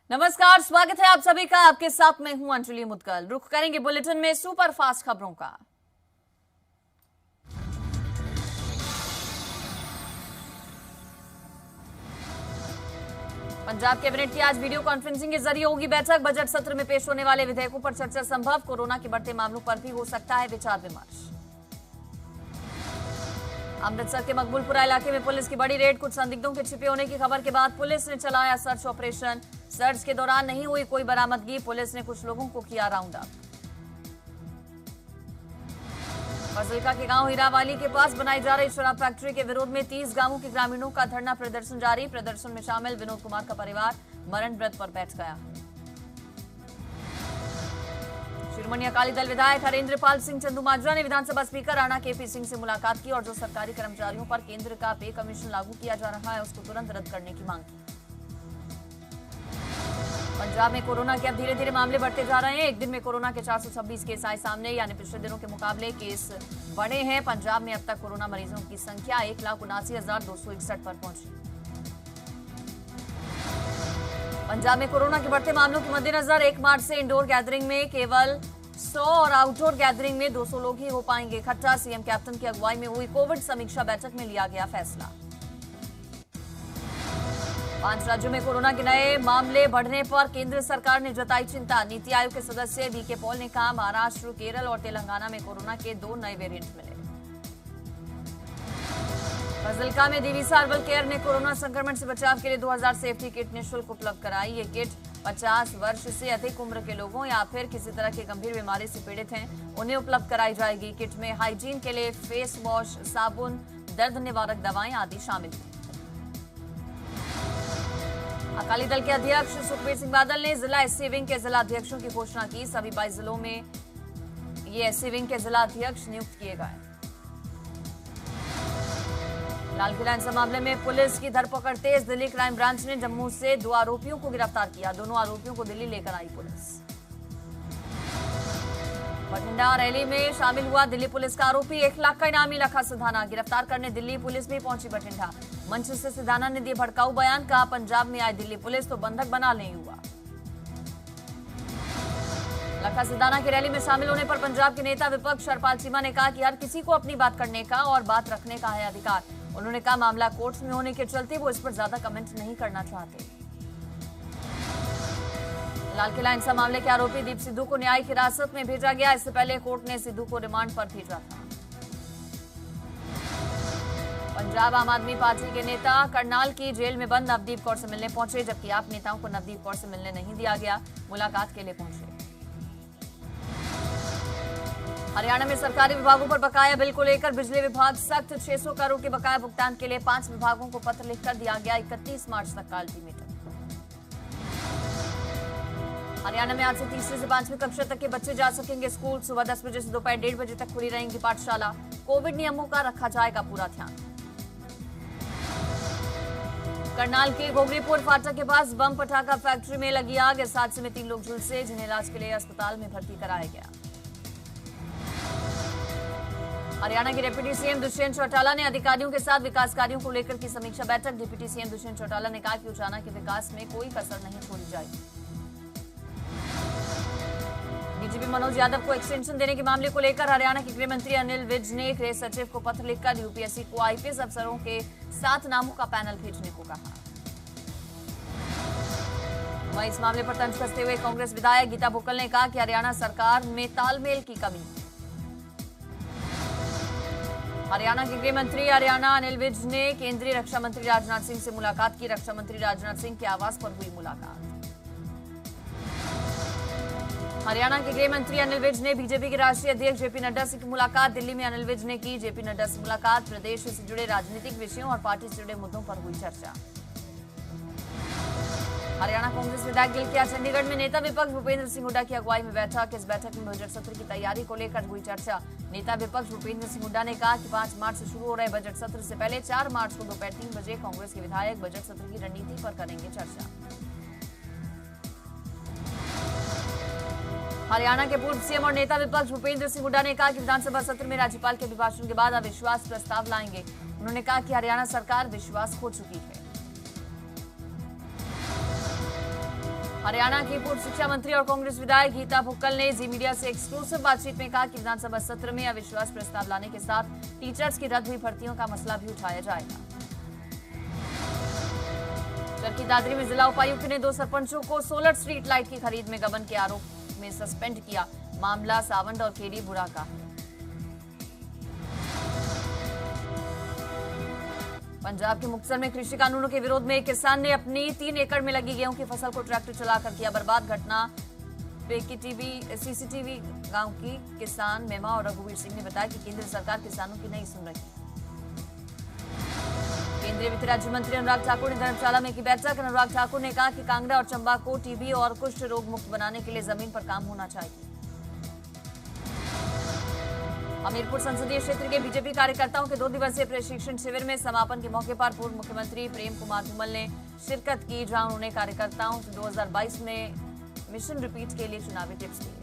नमस्कार, स्वागत है आप सभी का। आपके साथ मैं हूं अंजलि मुदगल। रुख करेंगे बुलेटिन में सुपर फास्ट खबरों का। पंजाब कैबिनेट की आज वीडियो कॉन्फ्रेंसिंग के जरिए होगी बैठक। बजट सत्र में पेश होने वाले विधेयकों पर चर्चा संभव। कोरोना के बढ़ते मामलों पर भी हो सकता है विचार विमर्श। अमृतसर के मकबूलपुरा इलाके में पुलिस की बड़ी रेड। कुछ संदिग्धों के छिपे होने की खबर के बाद पुलिस ने चलाया सर्च ऑपरेशन। सर्च के दौरान नहीं हुई कोई बरामदगी। पुलिस ने कुछ लोगों को किया राउंड अप। फजलका के गांव हीरावाली के पास बनाई जा रही शराब फैक्ट्री के विरोध में 30 गांवों के ग्रामीणों का धरना प्रदर्शन जारी। प्रदर्शन में शामिल विनोद कुमार का परिवार मरण व्रत पर बैठ गया। शिरोमणि अकाली दल विधायक हरेंद्रपाल सिंह चंदूमाजरा ने विधानसभा स्पीकर राणा केपी सिंह से मुलाकात की और जो सरकारी कर्मचारियों पर केंद्र का पे कमीशन लागू किया जा रहा है उसको तुरंत रद्द करने की मांग की। पंजाब में कोरोना के अब धीरे धीरे मामले बढ़ते जा रहे हैं। एक दिन में कोरोना के 426 केस आए सामने, यानी पिछले दिनों के मुकाबले केस बढ़े हैं। पंजाब में अब तक कोरोना मरीजों की संख्या 1,79,261 पर पहुंची। पंजाब में कोरोना के बढ़ते मामलों के मद्देनजर 1 मार्च से इंडोर गैदरिंग में केवल 100 और आउटडोर गैदरिंग में 200 लोग ही हो पाएंगे इकट्ठा। सीएम कैप्टन की अगुवाई में हुई कोविड समीक्षा बैठक में लिया गया फैसला। 5 राज्यों में कोरोना के नए मामले बढ़ने पर केंद्र सरकार ने जताई चिंता। नीति आयोग के सदस्य वीके पॉल ने कहा, महाराष्ट्र, केरल और तेलंगाना में कोरोना के 2 नए वेरिएंट मिले। फजलका में दिवीसा हर्बल केयर ने कोरोना संक्रमण से बचाव के लिए 2000 सेफ्टी किट निःशुल्क उपलब्ध कराई। ये किट 50 वर्ष से अधिक उम्र के लोगों या फिर किसी तरह की गंभीर बीमारी से पीड़ित हैं, उन्हें उपलब्ध कराई जाएगी। किट में हाइजीन के लिए फेस वॉश, साबुन, दर्द निवारक दवाएं आदि शामिल हैं। अकाली दल के अध्यक्ष सुखबीर सिंह बादल ने जिला एससी विंग के जिला अध्यक्षों की घोषणा की। सभी 22 जिलों में ये एससी विंग के जिला अध्यक्ष नियुक्त किए गए। लाल किला हिंसा मामले में पुलिस की धरपकड़ तेज। दिल्ली क्राइम ब्रांच ने जम्मू से 2 आरोपियों को गिरफ्तार किया। दोनों आरोपियों को दिल्ली लेकर आई पुलिस। बठिंडा रैली में शामिल हुआ दिल्ली पुलिस का आरोपी। 1 लाख का इनामी लखा सिधाना गिरफ्तार करने दिल्ली पुलिस भी पहुंची बठिंडा। मंच से सिधाना ने दिए भड़काऊ बयान। कहा, पंजाब में आई दिल्ली पुलिस तो बंधक बना ले युवा। लखा सिधाना की रैली में शामिल होने पर पंजाब के नेता विपक्ष हरपाल चीमा ने कहा कि हर किसी को अपनी बात करने का और बात रखने का है अधिकार। उन्होंने कहा, मामला कोर्ट्स में होने के चलते वो इस पर ज्यादा कमेंट नहीं करना चाहते। लाल किला हिंसा मामले के आरोपी दीप सिद्धू को न्यायिक हिरासत में भेजा गया। इससे पहले कोर्ट ने सिद्धू को रिमांड पर भेजा था। पंजाब आम आदमी पार्टी के नेता करनाल की जेल में बंद नवदीप कौर से मिलने पहुंचे, जबकि आप नेताओं को नवदीप कौर से मिलने नहीं दिया गया। मुलाकात के लिए पहुंचे। हरियाणा में सरकारी विभागों पर बकाया बिल को लेकर बिजली विभाग सख्त। 600 करोड़ के बकाया भुगतान के लिए 5 विभागों को पत्र लिखकर दिया गया। 31 मार्च तक का अल्टीमेटम। हरियाणा में आज से तीसरी से 5वीं कक्षा तक के बच्चे जा सकेंगे स्कूल। सुबह 10 बजे से दोपहर 1:30 बजे तक खुली रहेंगी पाठशाला। कोविड नियमों का रखा जाएगा पूरा ध्यान। करनाल के गोगरीपुर फाटक के पास बम पटाखा फैक्ट्री में लगी आग। इस हादसे में 3 लोग झुलसे, जिन्हें इलाज के लिए अस्पताल में भर्ती कराया गया। हरियाणा के डिप्टी सीएम दुष्यंत चौटाला ने अधिकारियों के साथ विकास कार्यों को लेकर की समीक्षा बैठक। डिप्टी सीएम दुष्यंत चौटाला ने कहा कि उचाना के विकास में कोई कसर नहीं छोड़ी जाएगी। डीजीपी मनोज यादव को एक्सटेंशन देने के मामले को लेकर हरियाणा के गृह मंत्री अनिल विज ने गृह सचिव को पत्र लिखकर यूपीएससी को आईपीएस अफसरों के 7 नामों का पैनल भेजने को कहा। वहीं इस मामले पर तंज कसते हुए कांग्रेस विधायक गीता बुक्कल ने कहा कि हरियाणा सरकार में तालमेल की कमी। हरियाणा के गृह मंत्री हरियाणा अनिल विज ने केंद्रीय रक्षा मंत्री राजनाथ सिंह से मुलाकात की। रक्षा मंत्री राजनाथ सिंह के आवास पर हुई मुलाकात। हरियाणा के गृह मंत्री अनिल विज ने बीजेपी के राष्ट्रीय अध्यक्ष जेपी नड्डा से की मुलाकात। दिल्ली में अनिल विज ने की जेपी नड्डा से मुलाकात। प्रदेश से जुड़े राजनीतिक विषयों और पार्टी से जुड़े मुद्दों पर हुई चर्चा। हरियाणा कांग्रेस विधायक दल की आज चंडीगढ़ में नेता विपक्ष भूपेंद्र सिंह हुड्डा की अगुवाई में बैठक। इस बैठक में बजट सत्र की तैयारी को लेकर हुई चर्चा। नेता विपक्ष भूपेंद्र सिंह हुड्डा ने कहा कि 5 मार्च से शुरू हो रहे बजट सत्र से पहले 4 मार्च को दोपहर 3 बजे कांग्रेस के विधायक बजट सत्र की रणनीति पर करेंगे चर्चा। हरियाणा के पूर्व सीएम और नेता विपक्ष भूपेंद्र सिंह हुड्डा ने कहा कि विधानसभा सत्र में राज्यपाल के अभिभाषण के बाद अविश्वास प्रस्ताव लाएंगे। उन्होंने कहा कि हरियाणा सरकार विश्वास खो चुकी है। हरियाणा की पूर्व शिक्षा मंत्री और कांग्रेस विधायक गीता भुक्कल ने जी मीडिया से एक्सक्लूसिव बातचीत में कहा कि विधानसभा सत्र में अविश्वास प्रस्ताव लाने के साथ टीचर्स की रद्द हुई भर्तियों का मसला भी उठाया जाएगा। चरखी दादरी में जिला उपायुक्त ने 2 सरपंचों को सोलर स्ट्रीट लाइट की खरीद में गबन के आरोप में सस्पेंड किया। मामला सावंड और केडी बुरा का है। पंजाब के मुक्तसर में कृषि कानूनों के विरोध में एक किसान ने अपनी 3 एकड़ में लगी गेहूं की फसल को ट्रैक्टर चलाकर किया बर्बाद। घटना सीसीटीवी गांव की किसान मेमा और रघुवीर सिंह ने बताया कि केंद्र सरकार किसानों की नहीं सुन रही। केंद्रीय वित्त राज्य मंत्री अनुराग ठाकुर ने धर्मशाला में की बैठक। अनुराग ठाकुर ने कहा कि कांगड़ा और चंबा को टीबी और कुष्ठ रोग मुक्त बनाने के लिए जमीन पर काम होना चाहिए। हमीरपुर संसदीय क्षेत्र के बीजेपी कार्यकर्ताओं के 2 दिवसीय प्रशिक्षण शिविर में समापन के मौके पर पूर्व मुख्यमंत्री प्रेम कुमार धूमल ने शिरकत की, जहां उन्होंने कार्यकर्ताओं से 2022 में मिशन रिपीट के लिए चुनावी टिप्स दिए।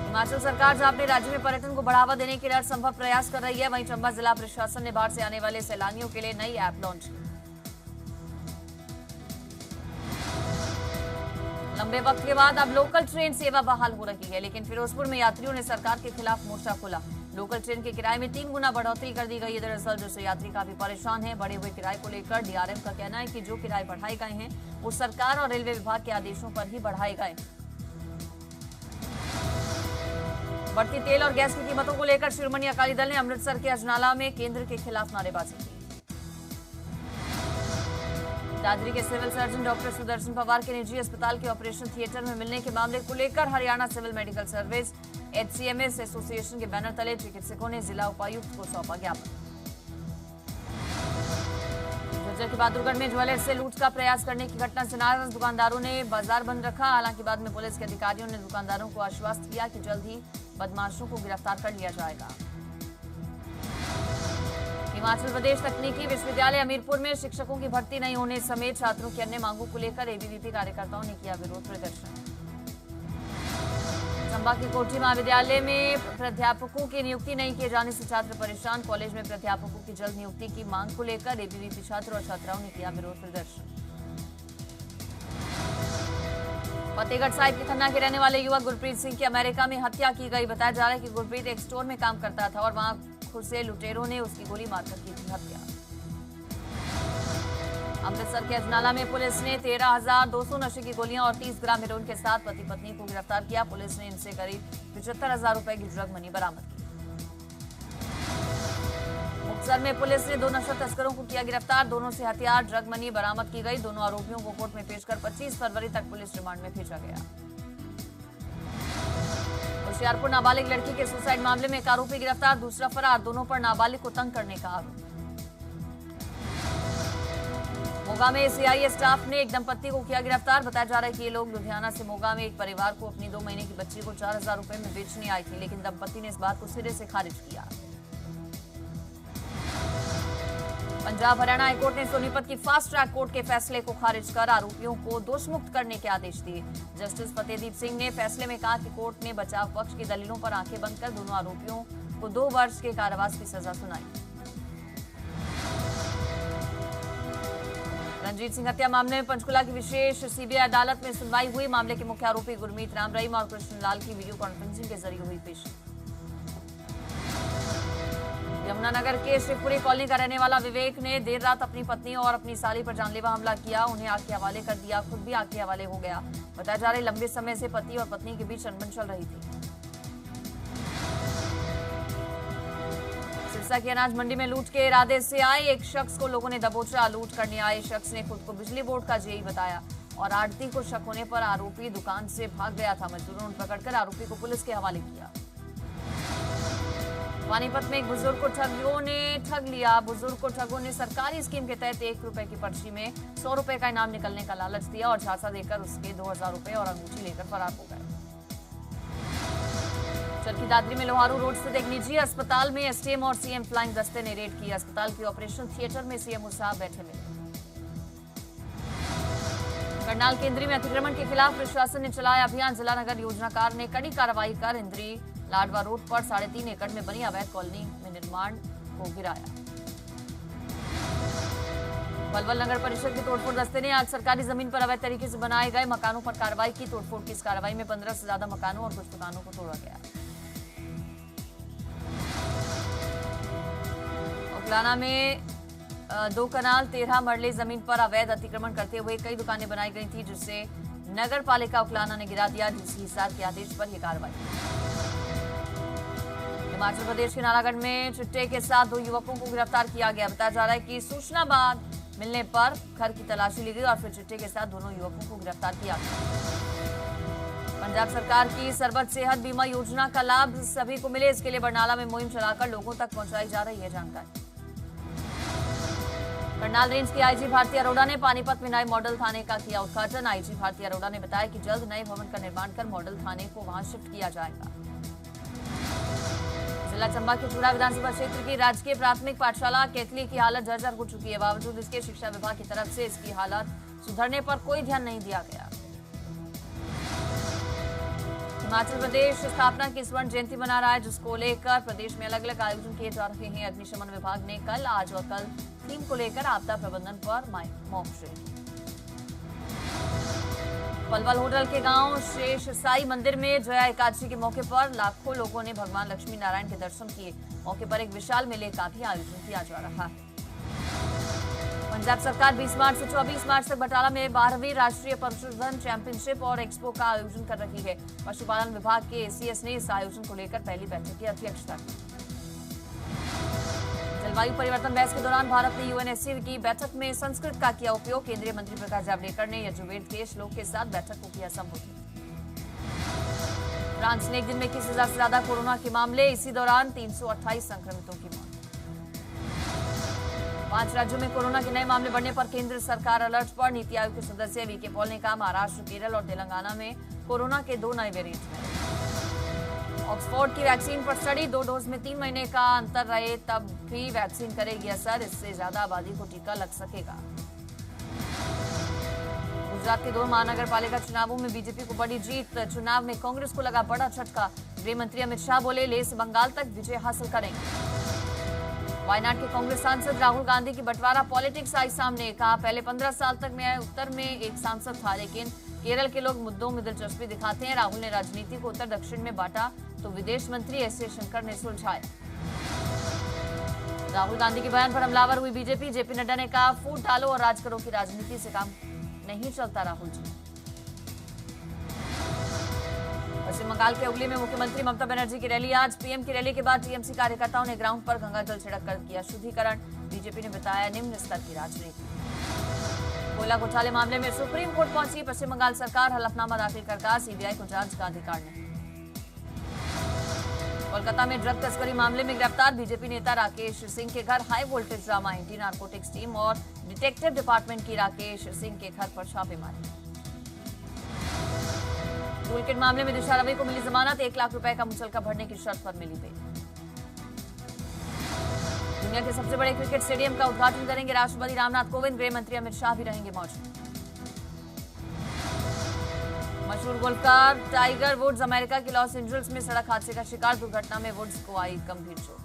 हिमाचल सरकार जहां अपने राज्य में पर्यटन को बढ़ावा देने के लिए हर संभव प्रयास कर रही है, वहीं चंबा जिला प्रशासन ने बाहर से आने वाले सैलानियों के लिए नई ऐप लॉन्च की। लंबे वक्त के बाद अब लोकल ट्रेन सेवा बहाल हो रही है, लेकिन फिरोजपुर में यात्रियों ने सरकार के खिलाफ मोर्चा खोला। लोकल ट्रेन के किराए में 3 गुना बढ़ोतरी कर दी गई है। दरअसल जिससे यात्री काफी परेशान हैं। बढ़े हुए किराए को लेकर डीआरएम का कहना है कि जो किराए बढ़ाए गए हैं वो सरकार और रेलवे विभाग के आदेशों पर ही बढ़ाए गए। बढ़ती तेल और गैस की कीमतों को लेकर शिरोमणि अकाली दल ने अमृतसर के अजनाला में केंद्र के खिलाफ नारेबाजी की। दादरी के civil surgeon doctor Sudarshan Pawar के निजी अस्पताल के ऑपरेशन थिएटर में मिलने के मामले को लेकर Haryana civil medical service HCMS association के बैनर तले चिकित्सकों ने जिला उपायुक्त को सौंपा ज्ञापन। झज्जर के बहादुरगढ़ में ज्वेलर्स से लूट का प्रयास करने की घटना से नाराज दुकानदारों ने बाजार बंद रखा। हालांकि बाद में पुलिस के अधिकारियों ने दुकानदारों को आश्वस्त किया कि जल्द ही बदमाशों को गिरफ्तार कर लिया जाएगा। हिमाचल प्रदेश तकनीकी विश्वविद्यालय हमीरपुर में शिक्षकों की भर्ती नहीं होने समेत छात्रों की अन्य मांगों को लेकर एबीवीपी कार्यकर्ताओं ने किया विरोध प्रदर्शन। चंबा की कोठी महाविद्यालय में प्राध्यापकों की नियुक्ति नहीं किए जाने से छात्र परेशान। कॉलेज में प्राध्यापकों की जल्द नियुक्ति की मांग को लेकर एबीवीपी छात्र और छात्राओं ने किया विरोध प्रदर्शन। फतेहगढ़ साहिब के खन्ना के रहने वाले युवक गुरप्रीत सिंह की अमेरिका में हत्या की गई। बताया जा रहा है कि गुरप्रीत एक स्टोर में काम करता था और वहां खुद से लुटेरों ने उसकी गोली मारकर की थी हत्या। अमृतसर के अजनाला में पुलिस ने 13,200 नशे की गोलियां और 30 ग्राम हेरोइन के साथ पति पत्नी को गिरफ्तार किया। पुलिस ने इनसे करीब 75,000 रुपए की ड्रग मनी बरामद की। मुक्तसर में पुलिस ने 2 नशा तस्करों को किया गिरफ्तार। दोनों से हथियार ड्रग मनी बरामद की गई। दोनों आरोपियों को कोर्ट में पेश कर 25 फरवरी तक पुलिस रिमांड में भेजा गया। होशियारपुर नाबालिग लड़की के सुसाइड मामले में एक आरोपी गिरफ्तार, दूसरा फरार। दोनों पर नाबालिग को तंग करने का आरोप। मोगा में सीआईए स्टाफ ने एक दंपत्ति को किया गिरफ्तार। बताया जा रहा है कि ये लोग लुधियाना से मोगा में एक परिवार को अपनी 2 महीने की बच्ची को 4,000 रुपए में बेचने आई थी, लेकिन दंपत्ति ने इस बात को सिरे से खारिज किया। पंजाब हरियाणा हाईकोर्ट ने सोनीपत की फास्ट ट्रैक कोर्ट के फैसले को खारिज कर आरोपियों को दोषमुक्त करने के आदेश दिए। जस्टिस फतेहदीप सिंह ने फैसले में कहा कि कोर्ट ने बचाव पक्ष की दलीलों पर आंखें बंद कर दोनों आरोपियों को 2 वर्ष के कारावास की सजा सुनाई। रणजीत सिंह हत्या मामले में पंचकुला की विशेष सीबीआई अदालत में सुनवाई हुई। मामले के मुख्य आरोपी गुरमीत राम रहीम और कृष्णलाल की वीडियो कॉन्फ्रेंसिंग के जरिए हुई पेशी। यमुनानगर के शिवपुरी कॉलोनी का रहने वाला विवेक ने देर रात अपनी पत्नी और अपनी साली पर जानलेवा हमला किया। उन्हें आग के हवाले कर दिया, खुद भी आग के हवाले हो गया। बताया जा रहा है लंबे समय से पति और पत्नी के बीच अनबन चल रही थी। सिरसा की अनाज मंडी में लूट के इरादे से आए एक शख्स को लोगों ने दबोचा। लूट करने आए शख्स ने खुद को बिजली बोर्ड का जेई बताया और आड़ती को शक होने पर आरोपी दुकान से भाग गया था। मजदूरों ने पकड़कर आरोपी को पुलिस के हवाले किया। पानीपत में एक बुजुर्ग को ठगों ने ठग लिया। बुजुर्ग को ठगों ने सरकारी स्कीम के तहत 1 रुपए की पर्ची में 100 रुपए का इनाम निकलने का लालच दिया और झांसा देकर उसके 2,000 रुपए और अंगूठी लेकर फरार हो गए। चरखी दादरी में लोहारू रोड स्थित एक निजी अस्पताल में एसडीएम और सीएम फ्लाइंग दस्ते ने रेड की। अस्पताल के ऑपरेशन थिएटर में सीएम साहब बैठे मिले। करनाल के इंद्री में अतिक्रमण के खिलाफ प्रशासन ने चलाया अभियान। जिला नगर योजनाकार ने कड़ी कार्रवाई कर इंद्री लाडवा रोड पर 3.5 एकड़ में बनी अवैध कॉलोनी में निर्माण को गिराया। पलवल नगर परिषद के तोड़फोड़ दस्ते ने आज सरकारी जमीन पर अवैध तरीके से बनाए गए मकानों पर कार्रवाई की। तोड़फोड़ की इस कार्रवाई में 15 से ज्यादा मकानों और कुछ दुकानों को तोड़ा गया। उकलाना में 2 कनाल 13 मरले जमीन पर अवैध अतिक्रमण करते हुए कई दुकानें बनाई गई थी, जिससे नगर पालिका उकलाना ने गिरा दिया। डीसी हिसार के आदेश पर यह कार्रवाई। हिमाचल प्रदेश के नालागढ़ में चिट्टे के साथ 2 युवकों को गिरफ्तार किया गया। बताया जा रहा है कि सूचना बाद मिलने पर घर की तलाशी ली गई और फिर चिट्टे के साथ दोनों युवकों को गिरफ्तार किया गया। पंजाब सरकार की सरबत सेहत बीमा योजना का लाभ सभी को मिले, इसके लिए बरनाला में मुहिम चलाकर लोगों तक पहुंचाई जा रही है जानकारी। करनाल रेंज की आईजी भारती अरोड़ा ने पानीपत में नए मॉडल थाने का किया उद्घाटन। आईजी भारती अरोड़ा ने बताया कि जल्द नए भवन का निर्माण कर मॉडल थाने को वहां शिफ्ट किया जाएगा। जिला चंबा के चूड़ा विधानसभा क्षेत्र की राजकीय प्राथमिक पाठशाला केतली की हालत जर्जर हो चुकी है। बावजूद इसके शिक्षा विभाग की तरफ से इसकी हालत सुधरने पर कोई ध्यान नहीं दिया गया। हिमाचल प्रदेश स्थापना की स्वर्ण जयंती मना रहा है, जिसको लेकर प्रदेश में अलग अलग आयोजन किए जा रहे हैं। अग्निशमन विभाग ने कल, आज और कल थीम को लेकर आपदा प्रबंधन पर मॉक ड्रिल। पलवल होटल के गांव शेष साई मंदिर में जया एकादशी के मौके पर लाखों लोगों ने भगवान लक्ष्मी नारायण के दर्शन किए। मौके पर एक विशाल मेले का भी आयोजन किया जा रहा है। पंजाब सरकार 20 मार्च से 24 मार्च तक बटाला में 12वीं राष्ट्रीय पशुधन चैंपियनशिप और एक्सपो का आयोजन कर रही है। पशुपालन विभाग के एसीएस ने इस आयोजन को लेकर पहली बैठक की अध्यक्षता की। जलवायु परिवर्तन बहस के दौरान भारत ने यूएनएससी की बैठक में संस्कृत का किया उपयोग। केंद्रीय मंत्री प्रकाश जावड़ेकर ने यजुर्वेद के श्लोक के साथ बैठक को किया संबोधित। फ्रांस ने एक दिन में 21,000 से ज्यादा कोरोना के मामले, इसी दौरान 328 संक्रमितों की मौत। 5 राज्यों में कोरोना के नए मामले बढ़ने पर केंद्र सरकार अलर्ट पर। नीति आयोग के सदस्य वीके पॉल ने कहा, महाराष्ट्र, केरल और तेलंगाना में कोरोना के 2 नए वेरिएंट हैं। ऑक्सफोर्ड की वैक्सीन पर स्टडी, 2 डोज में 3 महीने का अंतर रहे तब भी वैक्सीन करेगी असर, इससे ज्यादा आबादी को टीका लग सकेगा। गुजरात के 2 महानगर पालिका चुनावों में बीजेपी को बड़ी जीत। चुनाव में कांग्रेस को लगा बड़ा झटका। गृह मंत्री अमित शाह बोले, ले से बंगाल तक विजय हासिल करेंगे। वायनाड के कांग्रेस सांसद राहुल गांधी की बंटवारा पॉलिटिक्स आई सामने। कहा, पहले 15 साल तक मैं उत्तर में एक सांसद था, लेकिन केरल के लोग मुद्दों में दिलचस्पी दिखाते हैं। राहुल ने राजनीति को उत्तर दक्षिण में बांटा तो विदेश मंत्री एस जयशंकर ने सुलझाया। राहुल गांधी के बयान पर हमलावर हुई बीजेपी। जेपी नड्डा ने कहा, फूट डालो और राज करो की राजनीति से काम नहीं चलता। राहुल जी। पश्चिम बंगाल के हुगली में मुख्यमंत्री ममता बनर्जी की रैली आज। पीएम की रैली के बाद टीएमसी कार्यकर्ताओं ने ग्राउंड पर गंगाजल छिड़क कर किया शुद्धिकरण। बीजेपी ने बताया निम्न स्तर की राजनीति। कोयला घोटाले मामले में सुप्रीम कोर्ट पहुंची पश्चिम बंगाल सरकार। हलफनामा दाखिल कर कहा, सीबीआई को जांच का अधिकार नहीं। कोलकाता में ड्रग तस्करी मामले में गिरफ्तार बीजेपी नेता राकेश सिंह के घर high voltage drama. Anti narcotics team और डिटेक्टिव डिपार्टमेंट की राकेश सिंह के घर पर छापेमारी। टूलकिट मामले में दिशा रवि को मिली जमानत। 1 लाख रुपए का मुचलका भरने की शर्त पर मिली बेल। दुनिया के सबसे बड़े क्रिकेट स्टेडियम का उद्घाटन करेंगे राष्ट्रपति रामनाथ कोविंद। गृह मंत्री अमित शाह भी रहेंगे मौजूद। मशहूर गोल्फकार टाइगर वुड्स अमेरिका के लॉस एंजल्स में सड़क हादसे का शिकार। दुर्घटना में वुड्स को आई गंभीर चोट।